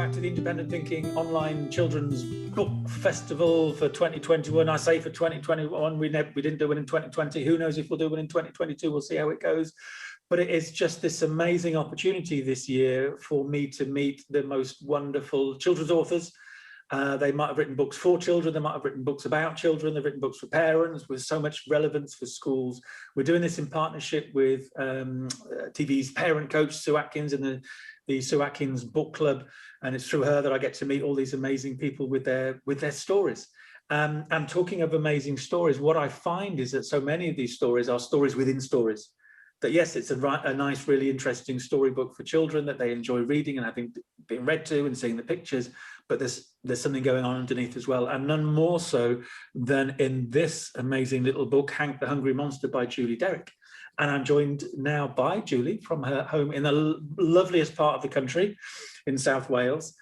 back to the Independent Thinking Online Children's Book Festival for 2021. I say for 2021, we didn't do it in 2020. Who knows if we'll do it in 2022? We'll see how it goes. But it is just this amazing opportunity this year for me to meet the most wonderful children's authors. They might have written books for children, they might have written books about children, they've written books for parents with so much relevance for schools. We're doing this in partnership with TV's parent coach, Sue Atkins, and the Sue Atkins Book Club. And it's through her that I get to meet all these amazing people with their stories. And talking of amazing stories, what I find is that so many of these stories are stories within stories. That yes, it's a nice, really interesting storybook for children that they enjoy reading and having been read to and seeing the pictures, but there's something going on underneath as well, and none more so than in this amazing little book, Hank the Hungry Monster by Julie Derrick. And I'm joined now by Julie from her home in the loveliest part of the country in South Wales.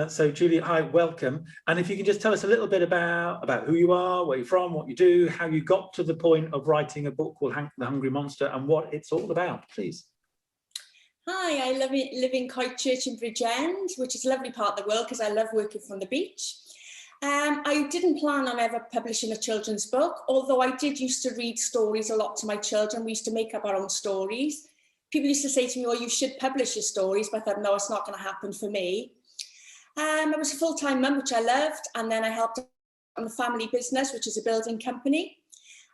So Julie, hi, welcome. And if you can just tell us a little bit about who you are, where you're from, what you do, how you got to the point of writing a book called Hank the Hungry Monster and what it's all about, please. Hi, I live in Christchurch in Bridgend, which is a lovely part of the world because I love working from the beach. I didn't plan on ever publishing a children's book, although I did used to read stories a lot to my children. We used to make up our own stories. People used to say to me, well, you should publish your stories, but I thought, no, it's not going to happen for me. I was a full-time mum, which I loved, and then I helped on the family business, which is a building company.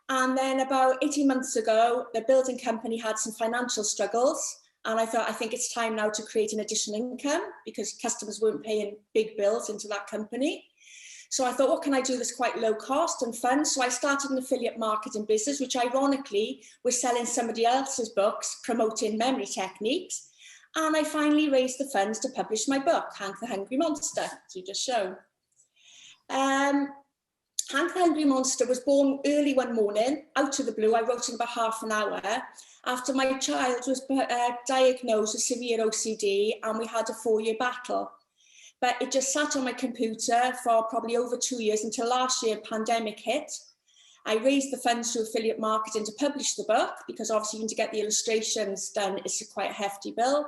And then about 18 months ago, the building company had some financial struggles, and I thought, I think it's time now to create an additional income because customers weren't paying big bills into that company. So I thought, what can I do that's quite low cost and fun? So I started an affiliate marketing business, which ironically was selling somebody else's books, promoting memory techniques. And I finally raised the funds to publish my book, Hank the Hungry Monster, as you just shown. Hank the Hungry Monster was born early one morning, out of the blue. I wrote in about half an hour after my child was diagnosed with severe OCD and we had a 4-year battle. But it just sat on my computer for probably over 2 years until last year, pandemic hit. I raised the funds through affiliate marketing to publish the book because obviously you need to get the illustrations done. It's quite a hefty bill.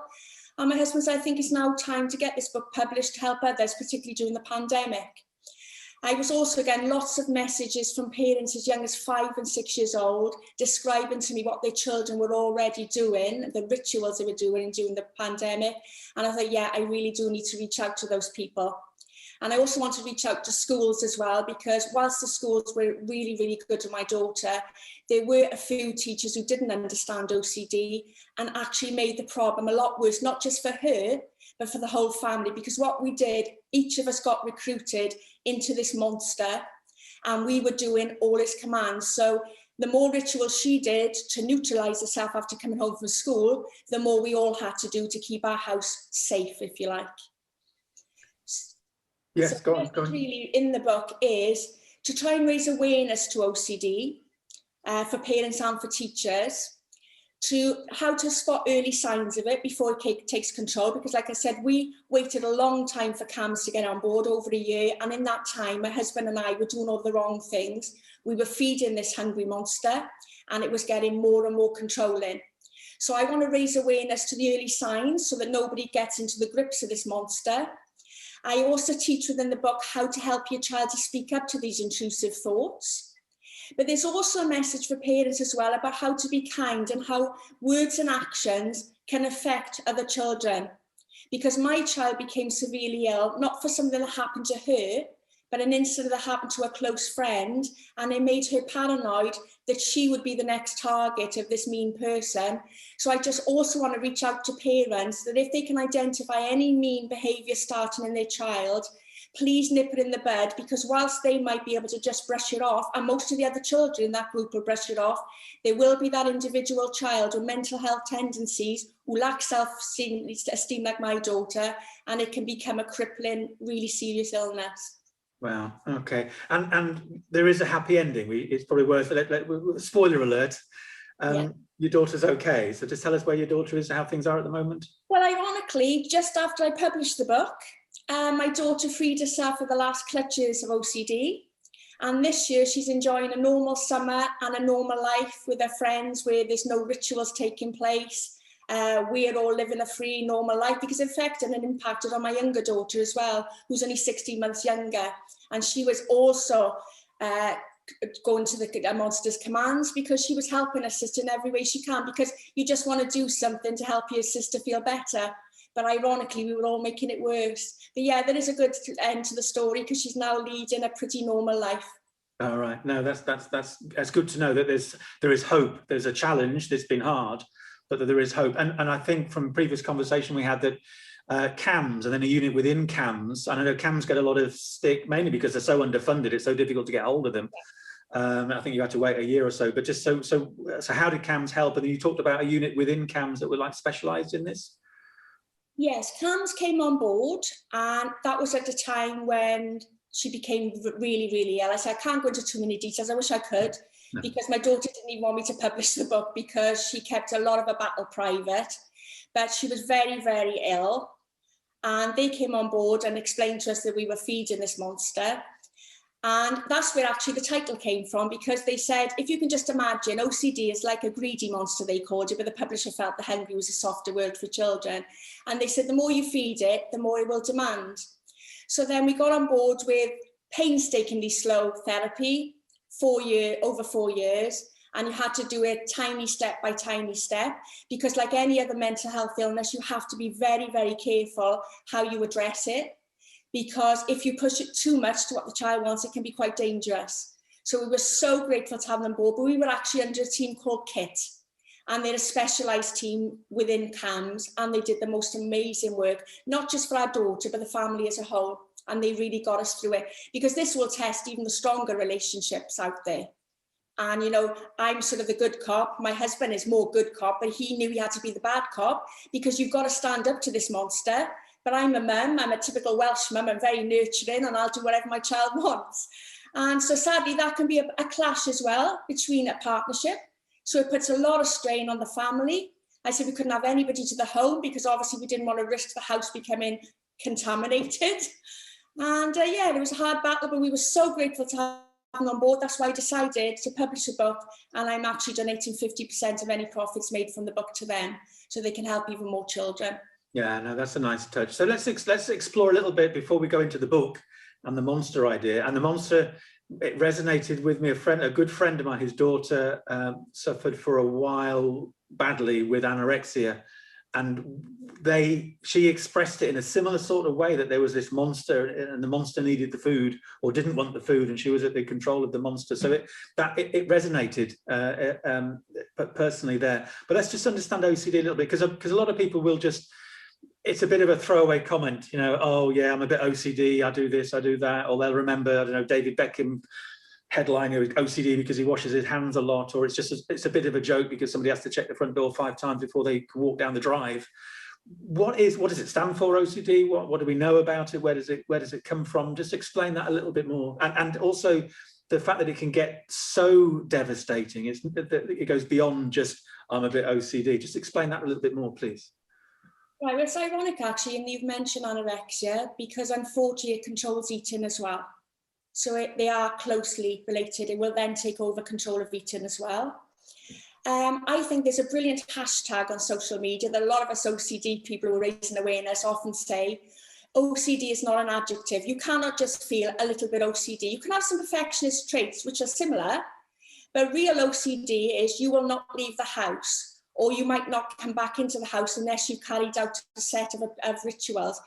And my husband said, I think it's now time to get this book published to help others, particularly during the pandemic. I was also getting lots of messages from parents as young as 5 and 6 years old, describing to me what their children were already doing, the rituals they were doing during the pandemic. And I thought, yeah, I really do need to reach out to those people. And I also want to reach out to schools as well, because whilst the schools were really, really good to my daughter, there were a few teachers who didn't understand OCD and actually made the problem a lot worse, not just for her, but for the whole family. Because what we did, each of us got recruited into this monster and we were doing all his commands. So the more rituals she did to neutralise herself after coming home from school, the more we all had to do to keep our house safe, if you like. Yes, so go on. really in the book is to try and raise awareness to OCD for parents and for teachers, to how to spot early signs of it before it takes control. Because like I said, we waited a long time for CAMHS to get on board, over a year. And in that time, my husband and I were doing all the wrong things. We were feeding this hungry monster and it was getting more and more controlling. So I want to raise awareness to the early signs so that nobody gets into the grips of this monster. I also teach within the book how to help your child to speak up to these intrusive thoughts. But there's also a message for parents as well about how to be kind and how words and actions can affect other children. Because my child became severely ill, not for something that happened to her, but an incident that happened to a close friend, and it made her paranoid that she would be the next target of this mean person. So I just also want to reach out to parents that if they can identify any mean behaviour starting in their child, please nip it in the bud, because whilst they might be able to just brush it off, and most of the other children in that group will brush it off, there will be that individual child with mental health tendencies who lack self-esteem like my daughter, and it can become a crippling, really serious illness. Wow. Okay. And there is a happy ending. It's probably worth it. Spoiler alert. Yeah. Your daughter's okay. So just tell us where your daughter is and how things are at the moment. Well, ironically, just after I published the book, my daughter freed herself of the last clutches of OCD. And this year she's enjoying a normal summer and a normal life with her friends where there's no rituals taking place. we're all living a free, normal life, because it affected and impacted on my younger daughter as well, who's only 16 months younger. And she was also going to the Monsters commands, because she was helping her sister in every way she can, because you just want to do something to help your sister feel better. But ironically, we were all making it worse. But yeah, there is a good end to the story, because she's now leading a pretty normal life. All right. No, that's good to know that there is hope. There's a challenge that's been hard, but that there is hope. And I think from previous conversation we had that CAMS and then a unit within CAMS, and I know CAMS get a lot of stick, mainly because they're so underfunded, it's so difficult to get hold of them. I think you had to wait a year or so, but just so how did CAMS help? And then you talked about a unit within CAMS that were like specialised in this? Yes, CAMS came on board, and that was at a time when she became really, really ill. I said, I can't go into too many details. I wish I could, because my daughter didn't even want me to publish the book, because she kept a lot of her battle private. But she was very, very ill. And they came on board and explained to us that we were feeding this monster. And that's where actually the title came from, because they said, if you can just imagine, OCD is like a greedy monster, they called it, but the publisher felt the hungry was a softer word for children. And they said, the more you feed it, the more it will demand. So then we got on board with painstakingly slow therapy, over 4 years. And you had to do it tiny step by tiny step, because like any other mental health illness, you have to be very, very careful how you address it. Because if you push it too much to what the child wants, it can be quite dangerous. So we were so grateful to have them on board, but we were actually under a team called KIT, and they're a specialised team within CAMS, and they did the most amazing work, not just for our daughter, but the family as a whole. And they really got us through it, because this will test even the stronger relationships out there. And, you know, I'm sort of the good cop. My husband is more good cop, but he knew he had to be the bad cop, because you've got to stand up to this monster. But I'm a mum, I'm a typical Welsh mum, I'm very nurturing, and I'll do whatever my child wants. And so sadly, that can be a clash as well between a partnership. So it puts a lot of strain on the family. I said we couldn't have anybody to the home, because obviously we didn't want to risk the house becoming contaminated. And yeah, it was a hard battle, but we were so grateful to have them on board. That's why I decided to publish a book, and I'm actually donating 50% of any profits made from the book to them, so they can help even more children. Yeah, no, that's a nice touch. So let's explore a little bit before we go into the book and the monster idea. And the monster, it resonated with me. A good friend of mine, whose daughter suffered for a while badly with anorexia, and she expressed it in a similar sort of way, that there was this monster, and the monster needed the food or didn't want the food, and she was at the control of the monster. So it resonated personally there. But let's just understand OCD a little bit, because a lot of people will just, it's a bit of a throwaway comment, you know, oh yeah, I'm a bit OCD, I do this, I do that, or they'll remember, I don't know, David Beckham headline with OCD because he washes his hands a lot, or it's a bit of a joke because somebody has to check the front door 5 times before they can walk down the drive. What does it stand for, OCD? What do we know about it? Where does it come from? Just explain that a little bit more, and also the fact that it can get so devastating. It goes beyond just I'm a bit OCD. Just explain that a little bit more, please. Right, well, it's ironic actually, and you've mentioned anorexia, because unfortunately it controls eating as well. So they are closely related. It will then take over control of eating as well. I think there's a brilliant hashtag on social media that a lot of us OCD people who are raising awareness often say, OCD is not an adjective. You cannot just feel a little bit OCD. You can have some perfectionist traits which are similar, but real OCD is you will not leave the house, or you might not come back into the house unless you've carried out a set of rituals.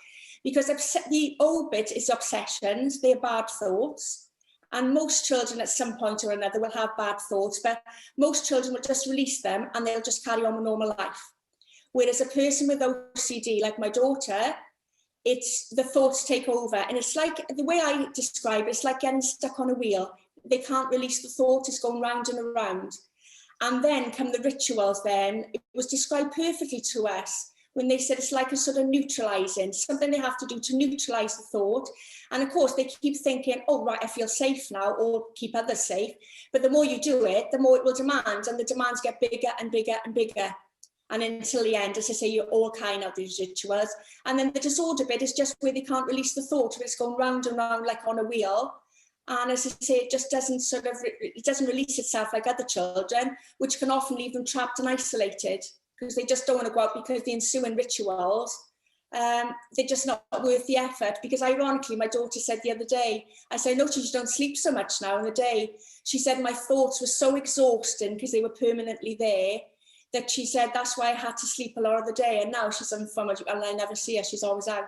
Because the O bit is obsessions, they're bad thoughts. And most children at some point or another will have bad thoughts, but most children will just release them and they'll just carry on with normal life. Whereas a person with OCD, like my daughter, it's the thoughts take over. And it's like, the way I describe it, it's like getting stuck on a wheel. They can't release the thought, it's going round and around. And then come the rituals then, it was described perfectly to us when they said it's like a sort of neutralising, something they have to do to neutralise the thought. And of course, they keep thinking, oh, right, I feel safe now, or keep others safe. But the more you do it, the more it will demand, and the demands get bigger and bigger and bigger. And until the end, as I say, you're all carrying out these rituals. And then the disorder bit is just where they can't release the thought, but it's going round and round like on a wheel. And as I say, it just doesn't it doesn't release itself like other children, which can often leave them trapped and isolated. because they just don't want to go out because the ensuing rituals, they're just not worth the effort. Because ironically, my daughter said the other day, I said, I noticed you don't sleep so much now in the day. She said, my thoughts were so exhausting because they were permanently there, that she said, that's why I had to sleep a lot of the day. And now she's having fun, and I never see her, she's always out.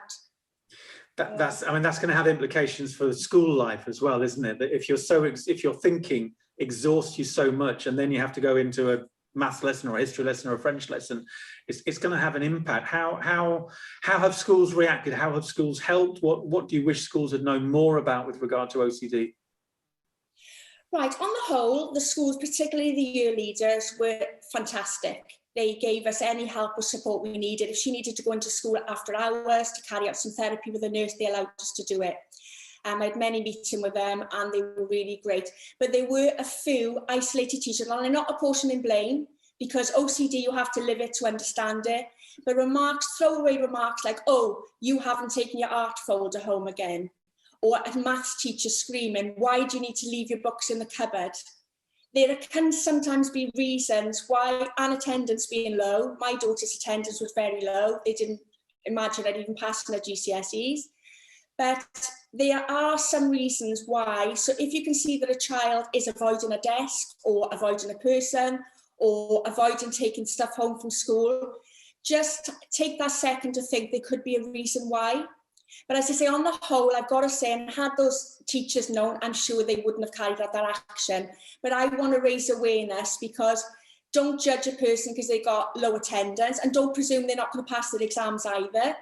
That's going to have implications for school life as well, isn't it? That if you're thinking exhausts you so much, and then you have to go into a maths lesson or a history lesson or a French lesson, it's going to have an impact. How have schools reacted? How have schools helped? What do you wish schools had known more about with regard to OCD? Right, on the whole, the schools, particularly the year leaders, were fantastic. They gave us any help or support we needed. If she needed to go into school after hours to carry out some therapy with a nurse, they allowed us to do it. I had many meetings with them, and they were really great. But there were a few isolated teachers, and I'm not apportioning blame, because OCD, you have to live it to understand it. But throwaway remarks like, oh, you haven't taken your art folder home again. Or a maths teacher screaming, why do you need to leave your books in the cupboard? There can sometimes be reasons why, and attendance being low. My daughter's attendance was very low. They didn't imagine I'd even passed her GCSEs. But there are some reasons why. So if you can see that a child is avoiding a desk or avoiding a person or avoiding taking stuff home from school, just take that second to think there could be a reason why. But as I say, on the whole, I've got to say, and had those teachers known, I'm sure they wouldn't have carried out that action. But I want to raise awareness, because don't judge a person because they got low attendance, and don't presume they're not going to pass their exams either.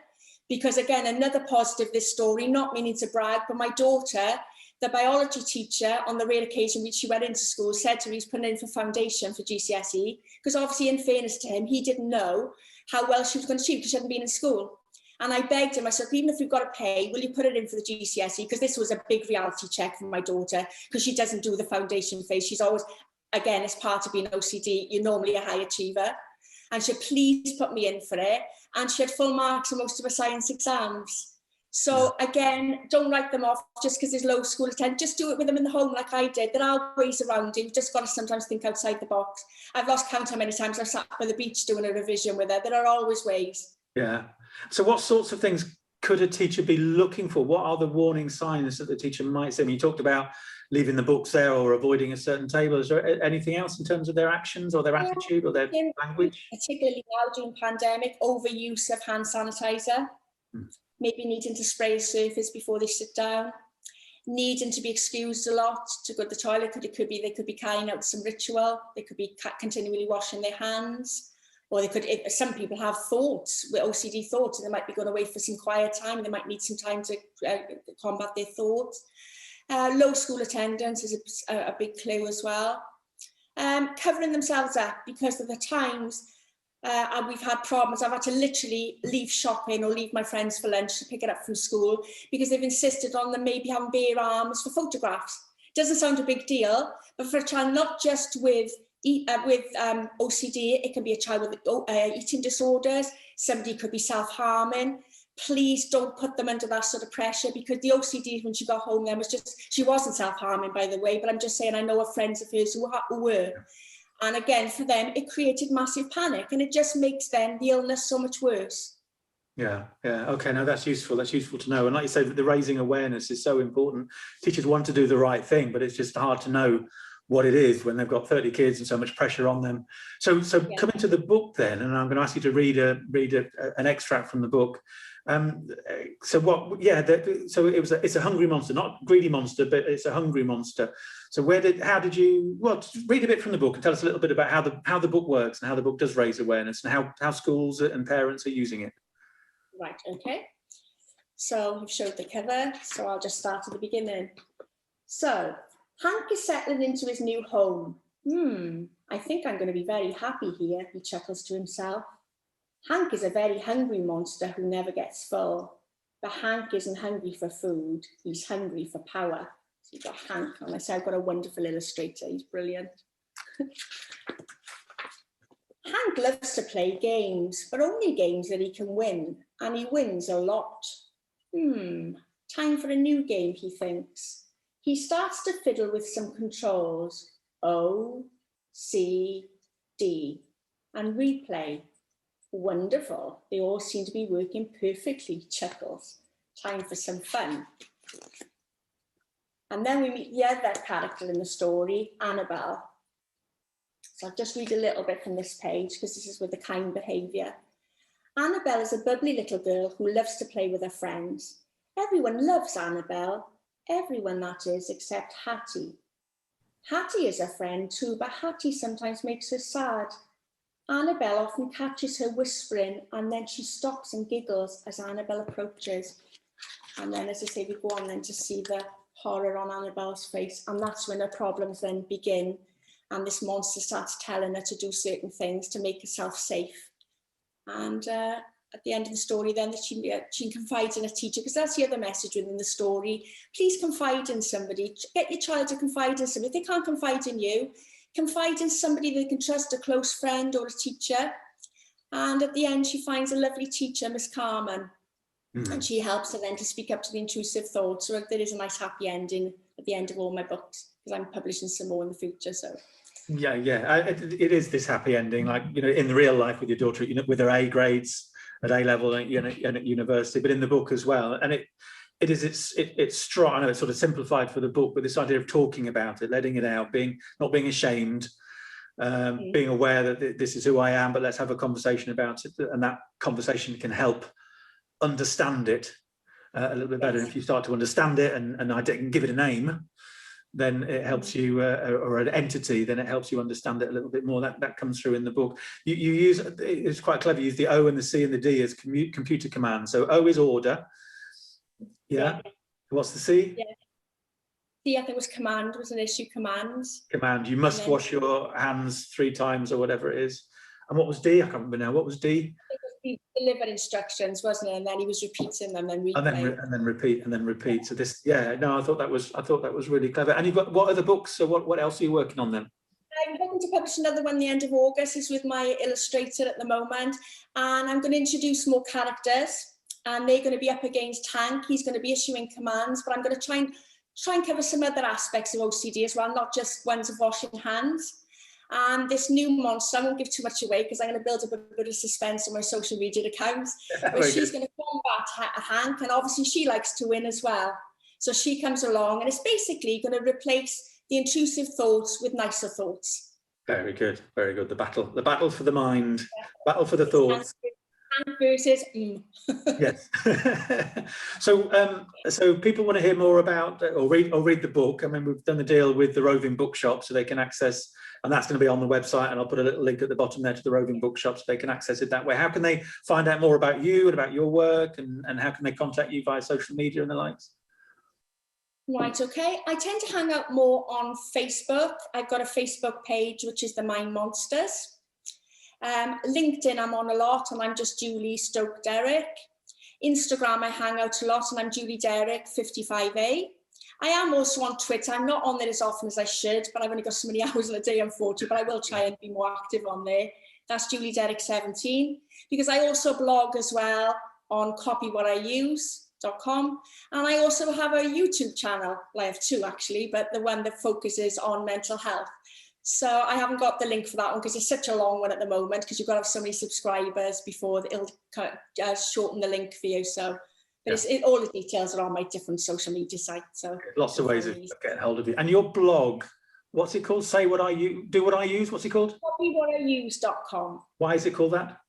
Because again, another positive this story, not meaning to brag, but my daughter, the biology teacher, on the rare occasion which she went into school, said to me he's putting in for foundation for GCSE, because obviously, in fairness to him, he didn't know how well she was going to achieve because she hadn't been in school. And I begged him, I said, even if we've got to pay, will you put it in for the GCSE? Because this was a big reality check for my daughter, because she doesn't do the foundation phase. She's always, again, as part of being OCD, you're normally a high achiever. And she said, please put me in for it. And she had full marks on most of her science exams. So again, don't write them off just because there's low school attendance. Just do it with them in the home like I did. There are ways around it. You've just got to sometimes think outside the box. I've lost count how many times I've sat by the beach doing a revision with her. There are always ways. Yeah. So what sorts of things could a teacher be looking for? What are the warning signs that the teacher might say? I mean, you talked about leaving the books there or avoiding a certain table. Is there anything else in terms of their actions or their attitude or their language? Particularly now during pandemic, overuse of hand sanitizer, maybe needing to spray a surface before they sit down, needing to be excused a lot to go to the toilet. They could be carrying out some ritual. They could be continually washing their hands. Or they could, some people have thoughts, with OCD thoughts, and they might be going away for some quiet time, and they might need some time to combat their thoughts. Low school attendance is a big clue as well. Covering themselves up, because of the times we've had problems. I've had to literally leave shopping or leave my friends for lunch to pick it up from school, because they've insisted on them maybe having bare arms for photographs. Doesn't sound a big deal, but for a child not just with OCD, it can be a child with eating disorders. Somebody could be self-harming. Please don't put them under that sort of pressure, because the OCD, when she got home then, she wasn't self-harming, by the way, but I'm just saying, I know of friends of hers who were. And again, for them, it created massive panic, and it just makes then the illness so much worse. Yeah. Okay, no, that's useful. That's useful to know. And like you say, the raising awareness is so important. Teachers want to do the right thing, but it's just hard to know what it is when they've got 30 kids and so much pressure on them. So coming to the book then, and I'm going to ask you to read an extract from the book. So it's a hungry monster, not greedy monster, but it's a hungry monster. So just read a bit from the book and tell us a little bit about how the book works and how the book does raise awareness and how schools and parents are using it. Right, okay. So you've showed the cover, so I'll just start at the beginning. So Hank is settling into his new home. I think I'm going to be very happy here, he chuckles to himself. Hank is a very hungry monster who never gets full. But Hank isn't hungry for food, he's hungry for power. So you've got Hank on. I say I've got a wonderful illustrator, he's brilliant. Hank loves to play games, but only games that he can win, and he wins a lot. Time for a new game, he thinks. He starts to fiddle with some controls, O, C, D, and replay. Wonderful. They all seem to be working perfectly. Chuckles. Time for some fun. And then we meet the other character in the story, Annabelle. So I'll just read a little bit from this page because this is with the kind behaviour. Annabelle is a bubbly little girl who loves to play with her friends. Everyone loves Annabelle. Everyone, that is, except Hattie. Hattie is a friend too, but Hattie sometimes makes her sad. Annabelle often catches her whispering and then she stops and giggles as Annabelle approaches. And then, as I say, we go on then to see the horror on Annabelle's face, and that's when her problems then begin. And this monster starts telling her to do certain things to make herself safe. And at the end of the story then, that she confides in a teacher, because that's the other message within the story. Please confide in somebody. Get your child to confide in somebody. If they can't confide in you, confide in somebody they can trust, a close friend or a teacher. And at the end, she finds a lovely teacher, Miss Carmen, and she helps her then to speak up to the intrusive thoughts. So there is a nice happy ending at the end of all my books, because I'm publishing some more in the future. So yeah, it is this happy ending, like, you know, in the real life with your daughter, you know, with her A grades at A level, you know, and at university, but in the book as well. And it's strong. I know it's sort of simplified for the book, but this idea of talking about it, letting it out, not being ashamed, being aware that this is who I am, but let's have a conversation about it, and that conversation can help understand it a little bit better. If you start to understand it and I can give it a name, then it helps you, or an entity, then it helps you understand it a little bit more. That comes through in the book. You use, it's quite clever, you use the O and the C and the D as computer commands. So O is order. Yeah. What's the C? Yeah. C, I think, was command, was an issue, commands. Command. You must wash your hands 3 times or whatever it is. And what was D? I can't remember now. What was D? He delivered instructions, wasn't it? And then he was repeating them and replay. And then repeat. So this, yeah, no, I thought that was really clever. And you've got, what other books? So what else are you working on then? I'm hoping to publish another one the end of August. It's with my illustrator at the moment, and I'm going to introduce more characters, and they're going to be up against Hank. He's going to be issuing commands, but I'm going to try and cover some other aspects of OCD as well, not just ones of washing hands. And this new monster, I won't give too much away because I'm going to build up a bit of suspense on my social media accounts, where she's going to combat Hank, and obviously she likes to win as well. So she comes along, and it's basically going to replace the intrusive thoughts with nicer thoughts. Very good, very good. The battle for the mind, battle for the thoughts. Hank versus Yes. So people want to hear more about or read the book. I mean, we've done the deal with the Roving Bookshop, so they can access, and that's going to be on the website, and I'll put a little link at the bottom there to the Roving Bookshop so they can access it that way. How can they find out more about you and about your work, and how can they contact you via social media and the likes? Right, okay. I tend to hang out more on Facebook. I've got a Facebook page, which is the Mind Monsters. LinkedIn, I'm on a lot, and I'm just Julie Derrick. Instagram, I hang out a lot, and I'm Julie Derrick 55A. I am also on Twitter. I'm not on there as often as I should, but I've only got so many hours in a day, unfortunately, but I will try and be more active on there. That's Julie Derrick 17, because I also blog as well on copywhatIuse.com, and I also have a YouTube channel. Well, I have 2 actually, but the one that focuses on mental health. So I haven't got the link for that one because it's such a long one at the moment, because you've got to have so many subscribers before it'll shorten the link for you. So, but all the details are on my different social media sites. So lots of ways of getting hold of you. And your blog, what's it called? Say what I use, do what I use. What's it called? CopywhatIuse.com. Why is it called that?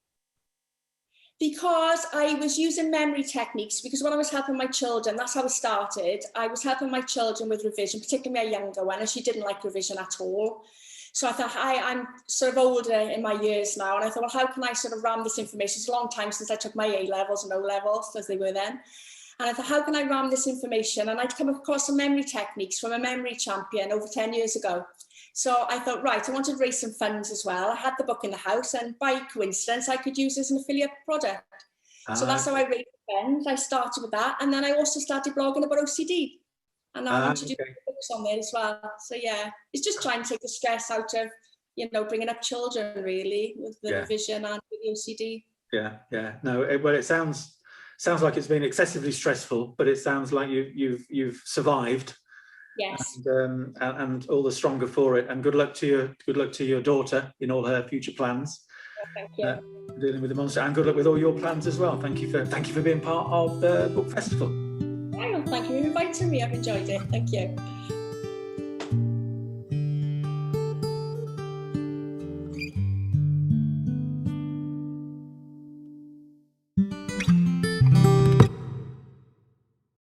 Because I was using memory techniques, because when I was helping my children, that's how it started. I was helping my children with revision, particularly my younger one, and she didn't like revision at all. So I thought, I'm sort of older in my years now, and I thought, well, how can I sort of ram this information? It's a long time since I took my A-levels and O-levels, as they were then. And I thought, how can I ram this information? And I'd come across some memory techniques from a memory champion over 10 years ago. So I thought, right, I wanted to raise some funds as well. I had the book in the house, and by coincidence, I could use it as an affiliate product. So that's how I raised funds. I started with that, and then I also started blogging about OCD. And I want to do books on there as well. So yeah, it's just trying to take the stress out of, bringing up children really with the revision and with the OCD. Yeah. No, it sounds like it's been excessively stressful, but it sounds like you've survived. Yes. And all the stronger for it. And good luck to your daughter in all her future plans. Thank you. dealing with the monster, and good luck with all your plans as well. Thank you for being part of the book festival. Well, thank you for inviting me. I've enjoyed it. Thank you.